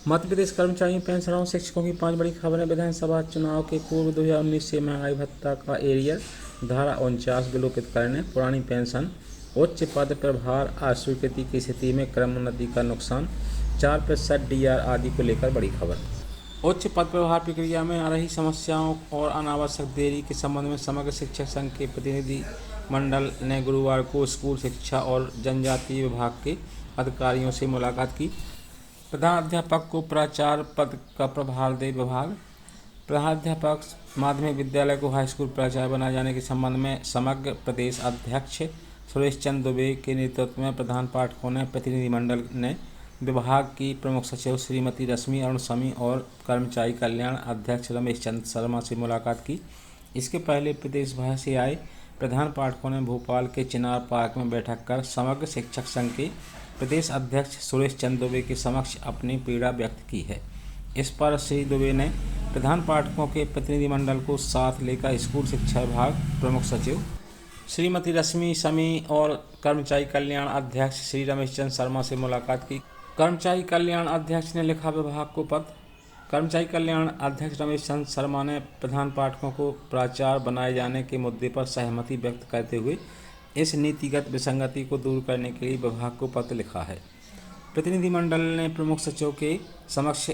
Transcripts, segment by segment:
मध्य प्रदेश कर्मचारियों, पेंशनरों, शिक्षकों की 5 बड़ी खबरें। विधानसभा चुनाव के पूर्व 2019 से महंगाई भत्ता का एरियर, धारा 49 विलोपित करने, पुरानी पेंशन, उच्च पद प्रभार अस्वीकृति की स्थिति में क्रमोन्नति का नुकसान, 4% डीआर आदि को लेकर बड़ी खबर। उच्च पद प्रभार प्रक्रिया में आ रही समस्याओं और अनावश्यक देरी के संबंध में समग्र शिक्षक संघ के प्रतिनिधि मंडल ने गुरुवार को स्कूल शिक्षा और जनजातीय विभाग के अधिकारियों से मुलाकात की। प्रधानाध्यापक को प्राचार्य पद का प्रभार दे विभाग। प्रधानाध्यापक माध्यमिक विद्यालय को हाईस्कूल प्राचार्य बनाए जाने के संबंध में समग्र प्रदेश अध्यक्ष सुरेश चंद्र दुबे के नेतृत्व में प्रधान पाठकों ने प्रतिनिधिमंडल ने विभाग की प्रमुख सचिव श्रीमती रश्मि अरुण समी और कर्मचारी कल्याण अध्यक्ष रमेश चंद्र शर्मा से मुलाकात की। इसके पहले प्रदेश भर से आए प्रधान पाठकों ने भोपाल के चिनार पार्क में बैठक कर समग्र शिक्षक संघ के प्रदेश अध्यक्ष सुरेश चंद्र दुबे के समक्ष अपनी पीड़ा व्यक्त की है। इस पर श्री दुबे ने प्रधान पाठकों के प्रतिनिधिमंडल को साथ लेकर स्कूल शिक्षा विभाग प्रमुख सचिव श्रीमती रश्मि समी और कर्मचारी कल्याण अध्यक्ष श्री रमेश चंद्र शर्मा से मुलाकात की। कर्मचारी कल्याण अध्यक्ष ने लिखा विभाग को पत्र। कर्मचारी कल्याण अध्यक्ष रमेश चंद्र शर्मा ने प्रधान पाठकों को प्राचार्य बनाए जाने के मुद्दे पर सहमति व्यक्त करते हुए इस नीतिगत विसंगति को दूर करने के लिए विभाग को पत्र लिखा है। प्रतिनिधिमंडल ने प्रमुख सचिव के समक्ष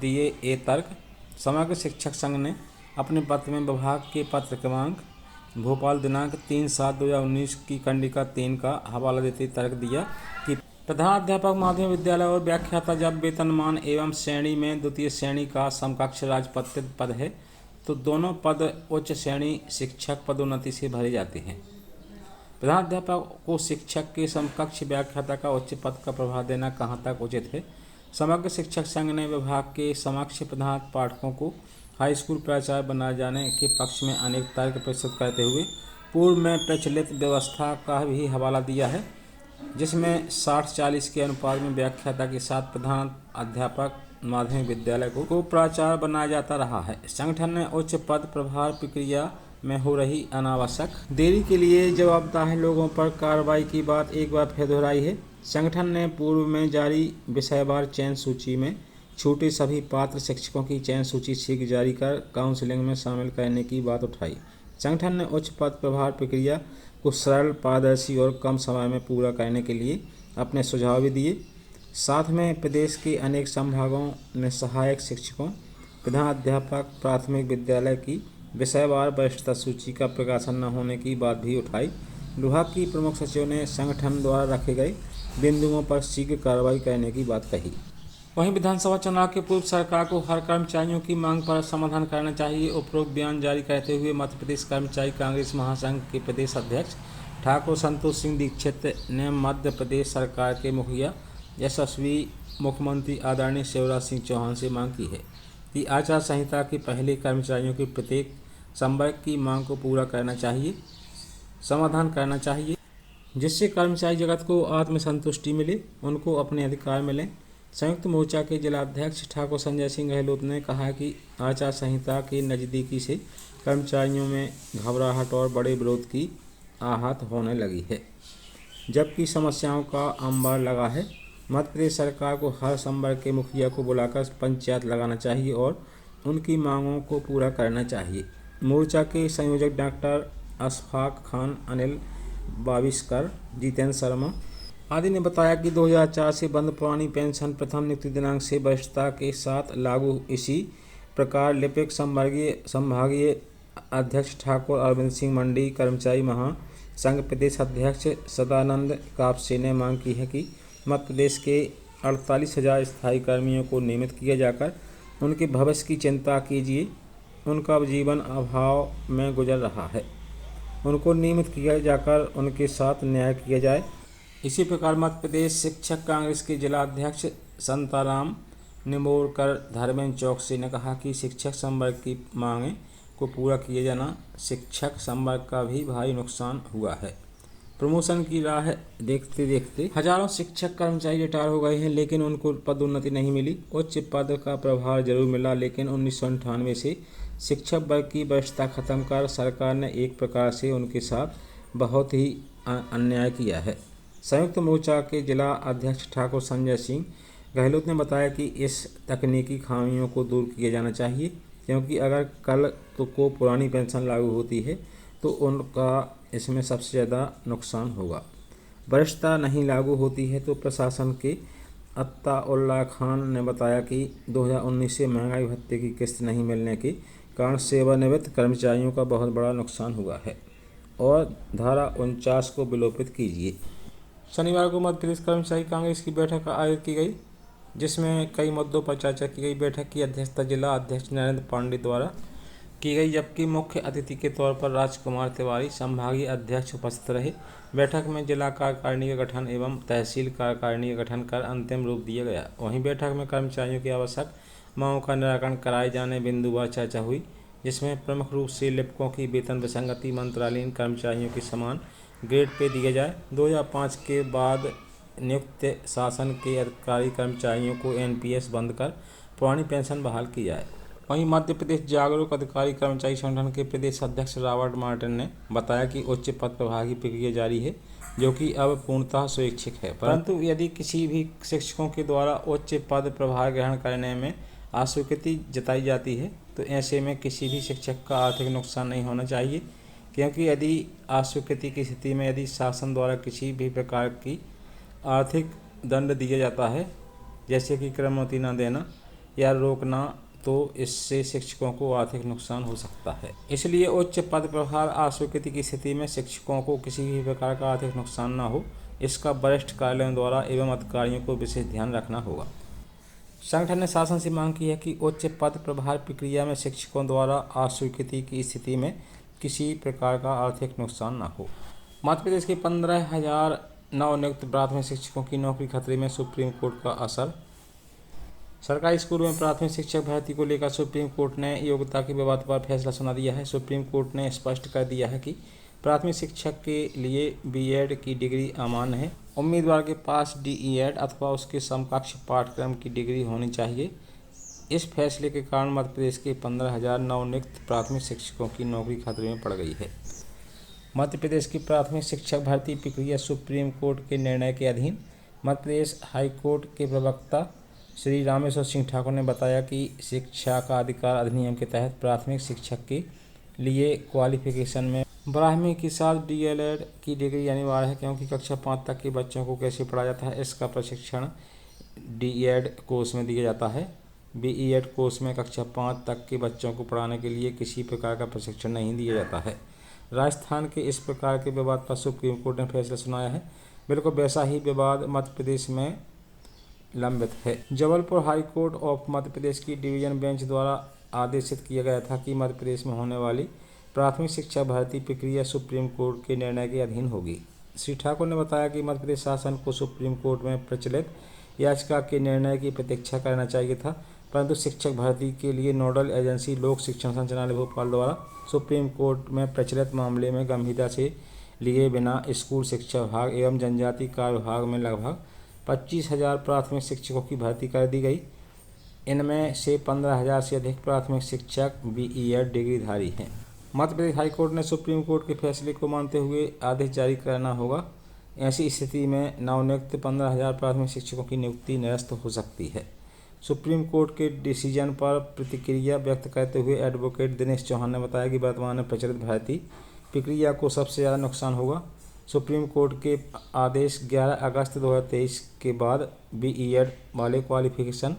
दिए ये तर्क। समग्र शिक्षक संघ ने अपने पत्र में विभाग के पत्र क्रमांक भोपाल दिनांक 3/7/2019 की कंडिका 3 का हवाला देते तर्क दिया कि प्रधानाध्यापक माध्यमिक विद्यालय और व्याख्याता जब वेतनमान एवं श्रेणी में द्वितीय श्रेणी का समकक्ष राजपत्रित पद है तो दोनों पद उच्च श्रेणी शिक्षक पदोन्नति से भरे जाते हैं। प्रधानाध्यापक को शिक्षक के समकक्ष व्याख्याता का उच्च पद का प्रभार देना कहाँ तक उचित है। समग्र शिक्षक संघ ने विभाग के समक्ष प्रधान पाठकों को हाई स्कूल प्राचार्य बनाए जाने के पक्ष में अनेक तर्क प्रस्तुत करते हुए पूर्व में प्रचलित व्यवस्था का भी हवाला दिया है, जिसमें 60-40 के अनुपात में व्याख्याता के साथ प्रधान अध्यापक माध्यमिक विद्यालय को प्राचार्य बनाया जाता रहा है। संगठन ने उच्च पद प्रभार प्रक्रिया में हो रही अनावश्यक देरी के लिए जवाबदेह लोगों पर कार्रवाई की बात एक बार फिर दोहराई है। संगठन ने पूर्व में जारी विषयवार चयन सूची में छूटे सभी पात्र शिक्षकों की चयन सूची शीघ्र जारी कर काउंसलिंग में शामिल करने की बात उठाई। संगठन ने उच्च पद प्रभार प्रक्रिया को सरल, पारदर्शी और कम समय में पूरा करने के लिए अपने सुझाव भी दिए। साथ में प्रदेश के अनेक संभागों में सहायक शिक्षकों, प्रधानाध्यापक प्राथमिक विद्यालय की विषयवार वरिष्ठता सूची का प्रकाशन न होने की बात भी उठाई। विभाग की प्रमुख सचिव ने संगठन द्वारा रखे गए बिंदुओं पर शीघ्र कार्रवाई करने की बात कही। वहीं विधानसभा चुनाव के पूर्व सरकार को हर कर्मचारियों की मांग पर समाधान करना चाहिए। उपरोक्त बयान जारी करते हुए मध्य प्रदेश कर्मचारी कांग्रेस महासंघ के प्रदेश अध्यक्ष ठाकुर संतोष सिंह दीक्षित ने मध्य प्रदेश सरकार के मुखिया यशस्वी मुख्यमंत्री आदरणीय शिवराज सिंह चौहान से मांग की है कि आचार संहिता के पहले कर्मचारियों के प्रत्येक संवर्ग की मांग को पूरा करना चाहिए, समाधान करना चाहिए, जिससे कर्मचारी जगत को आत्मसंतुष्टि मिले, उनको अपने अधिकार मिलें। संयुक्त मोर्चा के जिलाध्यक्ष ठाकुर संजय सिंह गहलोत ने कहा कि आचार संहिता के नज़दीकी से कर्मचारियों में घबराहट और बड़े विरोध की आहत होने लगी है, जबकि समस्याओं का अंबार लगा है। मध्य प्रदेश सरकार को हर संवर्ग के मुखिया को बुलाकर पंचायत लगाना चाहिए और उनकी मांगों को पूरा करना चाहिए। मोर्चा के संयोजक डॉक्टर अशफाक खान, अनिल बाविस्कर, जितेंद्र शर्मा आदि ने बताया कि 2004 से बंद पुरानी पेंशन प्रथम नियुक्ति दिनांक से वरिष्ठता के साथ लागू। इसी प्रकार लिपिक संभागीय अध्यक्ष ठाकुर अरविंद सिंह मंडी, कर्मचारी महासंघ प्रदेश अध्यक्ष सदानंद कापसे ने मांग की है कि मध्य प्रदेश के 48,000 स्थायी कर्मियों को नियमित किया जाकर उनके भविष्य की चिंता कीजिए। उनका जीवन अभाव में गुजर रहा है, उनको नियमित किया जाकर उनके साथ न्याय किया जाए। इसी प्रकार मध्य प्रदेश शिक्षक कांग्रेस के जिला अध्यक्ष संताराम निमोरकर धर्मेंद्र चौकसी ने कहा कि शिक्षक संवर्ग की मांगें को पूरा किए जाना, शिक्षक संवर्ग का भी भारी नुकसान हुआ है। प्रमोशन की राह देखते देखते हजारों शिक्षक कर्मचारी रिटायर हो गए हैं, लेकिन उनको पदोन्नति नहीं मिली। उच्च पद का प्रभार जरूर मिला, लेकिन 1998 से शिक्षक वर्ग की वरिष्ठता खत्म कर सरकार ने एक प्रकार से उनके साथ बहुत ही अन्याय किया है। संयुक्त मोर्चा के जिला अध्यक्ष ठाकुर संजय सिंह गहलोत ने बताया कि इस तकनीकी खामियों को दूर किया जाना चाहिए, क्योंकि अगर कल को पुरानी पेंशन लागू होती है तो उनका इसमें सबसे ज़्यादा नुकसान होगा। वरिष्ठता नहीं लागू होती है तो प्रशासन के अत्ताउल्लाह खान ने बताया कि 2019 से महंगाई भत्ते की किस्त नहीं मिलने के कारण सेवानिवृत्त कर्मचारियों का बहुत बड़ा नुकसान हुआ है और धारा 49 को विलोपित कीजिए। शनिवार को मध्य प्रदेश कर्मचारी कांग्रेस की बैठक आयोजित की गई, जिसमें कई मुद्दों पर चर्चा की गई। बैठक की अध्यक्षता जिला अध्यक्ष नरेंद्र पांडे द्वारा की गई, जबकि मुख्य अतिथि के तौर पर राजकुमार तिवारी संभागीय अध्यक्ष उपस्थित रहे। बैठक में जिला कार्यकारिणी का गठन एवं तहसील कार्यकारिणी का गठन कर अंतिम रूप दिया गया। वहीं बैठक में कर्मचारियों की आवश्यक मांगों का निराकरण कराए जाने बिंदुवार चर्चा हुई, जिसमें प्रमुख रूप से लिपिकों की वेतन विसंगति, मंत्रालयीन कर्मचारियों की समान ग्रेड पे दिया जाए, 2005 के बाद नियुक्त शासन के अधिकारी कर्मचारियों को एनपीएस बंद कर पुरानी पेंशन बहाल की जाए। वहीं मध्य प्रदेश जागरूक अधिकारी कर्मचारी संगठन के प्रदेश अध्यक्ष रॉबर्ट मार्टिन ने बताया कि उच्च पद प्रभार की प्रक्रिया जारी है, जो कि अब पूर्णतः स्वैच्छिक है, परंतु यदि किसी भी शिक्षकों के द्वारा उच्च पद प्रभार ग्रहण करने में अस्वीकृति जताई जाती है तो ऐसे में किसी भी शिक्षक का आर्थिक नुकसान नहीं होना चाहिए, क्योंकि यदि अस्वीकृति की स्थिति में यदि शासन द्वारा किसी भी प्रकार की आर्थिक दंड दिया जाता है, जैसे कि क्रमोन्नति न देना या रोकना, तो इससे शिक्षकों को आर्थिक नुकसान हो सकता है। इसलिए उच्च पद प्रभार अस्वीकृति की स्थिति में शिक्षकों को किसी भी प्रकार का आर्थिक नुकसान न हो, इसका वरिष्ठ कार्यालयों द्वारा एवं अधिकारियों को विशेष ध्यान रखना होगा। संगठन ने शासन से मांग की है कि उच्च पद प्रभार प्रक्रिया में शिक्षकों द्वारा अस्वीकृति की स्थिति में किसी प्रकार का आर्थिक नुकसान न हो। मध्य प्रदेश के 15,000 नवनियुक्त प्राथमिक शिक्षकों की नौकरी खतरे में, सुप्रीम कोर्ट का असर। सरकारी स्कूलों में प्राथमिक शिक्षक भर्ती को लेकर सुप्रीम कोर्ट ने योग्यता के विवाद पर फैसला सुना दिया है। सुप्रीम कोर्ट ने स्पष्ट कर दिया है कि प्राथमिक शिक्षक के लिए बीएड की डिग्री अमान्य है। उम्मीदवार के पास डीईएड अथवा उसके समकक्ष पाठ्यक्रम की डिग्री होनी चाहिए। इस फैसले के कारण मध्य प्रदेश के 15,000 नवनियुक्त प्राथमिक शिक्षकों की नौकरी खतरे में पड़ गई है। मध्य प्रदेश की प्राथमिक शिक्षक भर्ती प्रक्रिया सुप्रीम कोर्ट के निर्णय के अधीन। मध्य प्रदेश हाईकोर्ट के प्रवक्ता श्री रामेश्वर सिंह ठाकुर ने बताया कि शिक्षा का अधिकार अधिनियम के तहत प्राथमिक शिक्षक के लिए क्वालिफिकेशन में 12वीं के साथ डीएलएड की डिग्री अनिवार्य है, क्योंकि कक्षा 5 तक के बच्चों को कैसे पढ़ाया जाता है इसका प्रशिक्षण डीएड कोर्स में दिया जाता है। बीईएड कोर्स में कक्षा 5 तक के बच्चों को पढ़ाने के लिए किसी प्रकार का प्रशिक्षण नहीं दिया जाता है। राजस्थान के इस प्रकार के विवाद पर सुप्रीम कोर्ट ने फैसला सुनाया है। बिल्कुल वैसा ही विवाद मध्य प्रदेश में लंबित है। Jabalpur high court of Madhya Pradesh की डिवीजन बेंच द्वारा आदेशित किया गया था कि मध्य प्रदेश में होने वाली प्राथमिक शिक्षा भर्ती प्रक्रिया सुप्रीम कोर्ट के निर्णय के अधीन होगी। श्री ठाकुर ने बताया कि मध्य प्रदेश शासन को सुप्रीम कोर्ट में प्रचलित याचिका के निर्णय की प्रतीक्षा करना चाहिए था, परंतु शिक्षक भर्ती के लिए नोडल एजेंसी लोक शिक्षण संचालनालय भोपाल द्वारा सुप्रीम कोर्ट में प्रचलित मामले में गंभीरता से लिए बिना स्कूल शिक्षा विभाग एवं जनजाति कार्य विभाग में लगभग 25,000 प्राथमिक शिक्षकों की भर्ती कर दी गई। इनमें से 15,000 से अधिक प्राथमिक शिक्षक बीईएड डिग्रीधारी हैं। मध्य प्रदेश हाईकोर्ट ने सुप्रीम कोर्ट के फैसले को मानते हुए आदेश जारी करना होगा। ऐसी स्थिति में नवनियुक्त 15,000 प्राथमिक शिक्षकों की नियुक्ति निरस्त हो सकती है। सुप्रीम कोर्ट के डिसीजन पर प्रतिक्रिया व्यक्त करते हुए एडवोकेट दिनेश चौहान ने बताया कि वर्तमान में प्रचलित भर्ती प्रक्रिया को सबसे ज़्यादा नुकसान होगा। सुप्रीम कोर्ट के आदेश 11 अगस्त 2023 के बाद बीईएड वाले क्वालिफिकेशन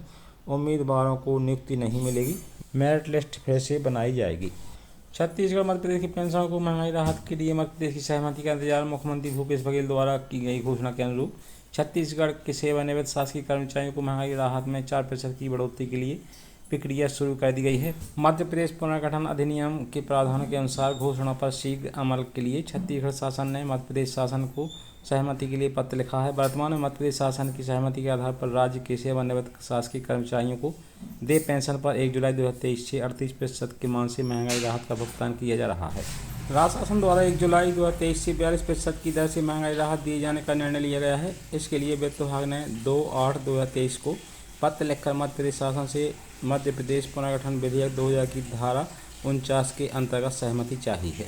उम्मीदवारों को नियुक्ति नहीं मिलेगी। मेरिट लिस्ट फिर से बनाई जाएगी। छत्तीसगढ़ मध्य प्रदेश की पेंशनों को महंगाई राहत के लिए मध्य प्रदेश की सहमति का इंतजार। मुख्यमंत्री भूपेश बघेल द्वारा की गई घोषणा के अनुरूप छत्तीसगढ़ के सेवानिवृत्त शासकीय कर्मचारियों को महंगाई राहत में 4% की बढ़ोतरी के लिए प्रक्रिया शुरू कर दी गई है। मध्य प्रदेश पुनर्गठन अधिनियम के प्रावधानों के अनुसार घोषणा पर शीघ्र अमल के लिए छत्तीसगढ़ शासन ने मध्य प्रदेश शासन को सहमति के लिए पत्र लिखा है। वर्तमान में मध्य प्रदेश शासन की सहमति के आधार पर राज्य के सेवानिवृत्त शासकीय कर्मचारियों को देय पेंशन पर 1 जुलाई 2023 से 38% के मान से महंगाई राहत का भुगतान किया जा रहा है। राज्य शासन द्वारा 1 जुलाई 2023 से 42% की दर से महंगाई राहत दिए जाने का निर्णय लिया गया है। इसके लिए वित्त विभाग ने 2/8/2023 को पत्र लिखकर मध्य प्रदेश शासन से मध्य प्रदेश पुनर्गठन विधेयक 2000 की धारा 49 के अंतर्गत सहमति चाही है।